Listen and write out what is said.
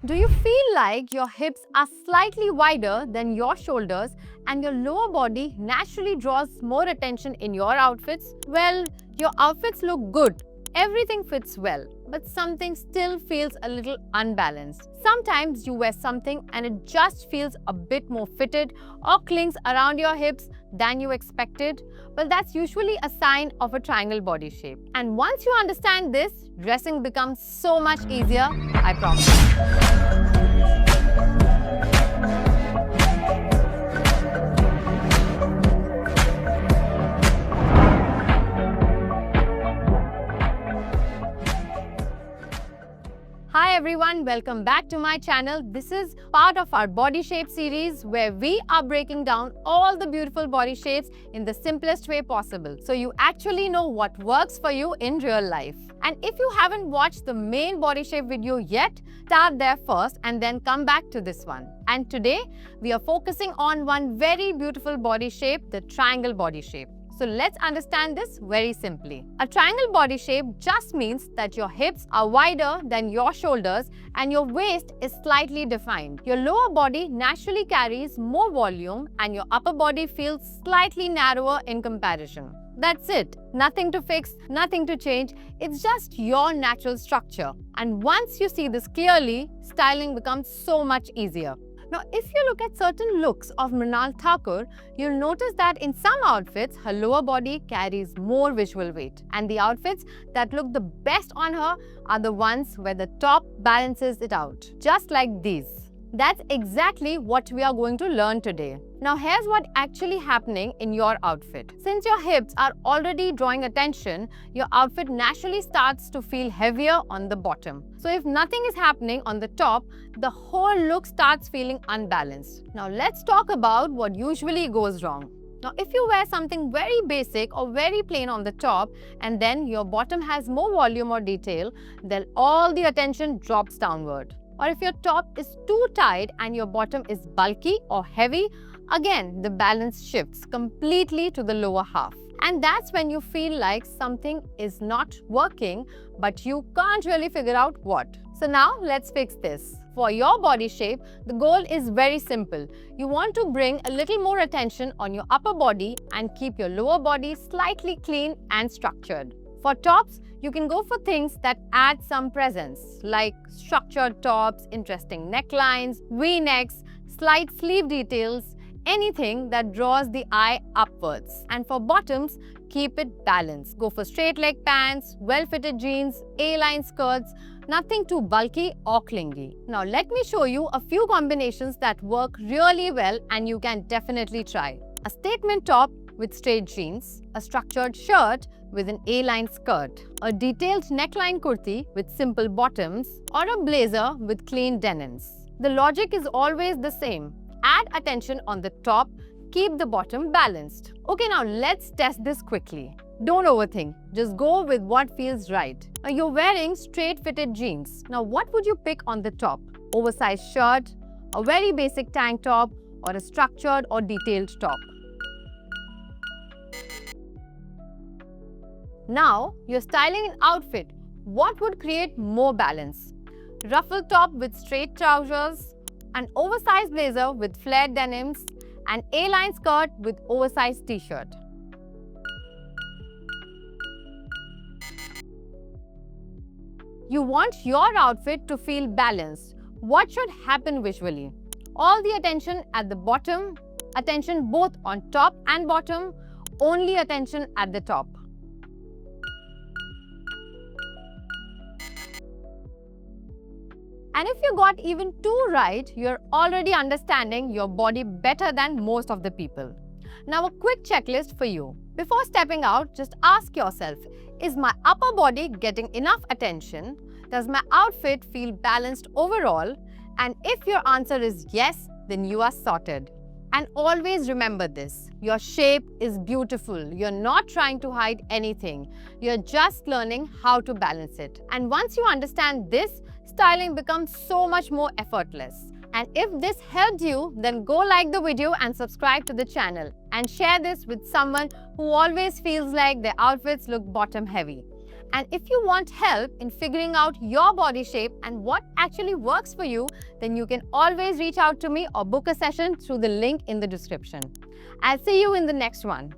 Do you feel like your hips are slightly wider than your shoulders and your lower body naturally draws more attention in your outfits? Well, your outfits look good. Everything fits well, but something still feels a little unbalanced. Sometimes you wear something and it just feels a bit more fitted or clings around your hips than you expected. Well, that's usually a sign of a triangle body shape. And once you understand this, dressing becomes so much easier, I promise. Hi everyone, welcome back to my channel. This is part of our body shape series where we are breaking down all the beautiful body shapes in the simplest way possible, so you actually know what works for you in real life. And if you haven't watched the main body shape video yet, start there first and then come back to this one. And today we are focusing on one very beautiful body shape, the triangle body shape. So let's understand this very simply. A triangle body shape just means that your hips are wider than your shoulders and your waist is slightly defined. Your lower body naturally carries more volume and your upper body feels slightly narrower in comparison. That's it. Nothing to fix, nothing to change. It's just your natural structure. And once you see this clearly, styling becomes so much easier. Now, if you look at certain looks of Mrinal Thakur, you'll notice that in some outfits, her lower body carries more visual weight. And the outfits that look the best on her are the ones where the top balances it out, just like these. That's exactly what we are going to learn today. Now, here's what's actually happening in your outfit. Since your hips are already drawing attention, your outfit naturally starts to feel heavier on the bottom. So if nothing is happening on the top, the whole look starts feeling unbalanced. Now, let's talk about what usually goes wrong. Now, if you wear something very basic or very plain on the top and then your bottom has more volume or detail, then all the attention drops downward. Or if your top is too tight and your bottom is bulky or heavy, again, the balance shifts completely to the lower half. And that's when you feel like something is not working, but you can't really figure out what. So now let's fix this. For your body shape, the goal is very simple. You want to bring a little more attention on your upper body and keep your lower body slightly clean and structured. For tops, you can go for things that add some presence, like structured tops, interesting necklines, V-necks, slight sleeve details, anything that draws the eye upwards. And for bottoms, keep it balanced. Go for straight leg pants, well-fitted jeans, A-line skirts, nothing too bulky or clingy. Now let me show you a few combinations that work really well and you can definitely try. A statement top with straight jeans, a structured shirt with an A-line skirt, a detailed neckline kurti with simple bottoms, or a blazer with clean denims. The logic is always the same. Add attention on the top, keep the bottom balanced. Okay, now let's test this quickly. Don't overthink, just go with what feels right. Now you're wearing straight fitted jeans. Now what would you pick on the top? Oversized shirt, a very basic tank top, or a structured or detailed top? Now, you're styling an outfit. What would create more balance? Ruffled top with straight trousers, an oversized blazer with flared denims, an A-line skirt with oversized t-shirt. You want your outfit to feel balanced. What should happen visually? All the attention at the bottom, attention both on top and bottom, only attention at the top. And if you got even two right, you're already understanding your body better than most of the people. Now a quick checklist for you. Before stepping out, just ask yourself, is my upper body getting enough attention? Does my outfit feel balanced overall? And if your answer is yes, then you are sorted. And always remember this, your shape is beautiful. You're not trying to hide anything. You're just learning how to balance it. And once you understand this, styling becomes so much more effortless. And if this helped you, then go like the video and subscribe to the channel. And share this with someone who always feels like their outfits look bottom heavy. And if you want help in figuring out your body shape and what actually works for you, then you can always reach out to me or book a session through the link in the description. I'll see you in the next one.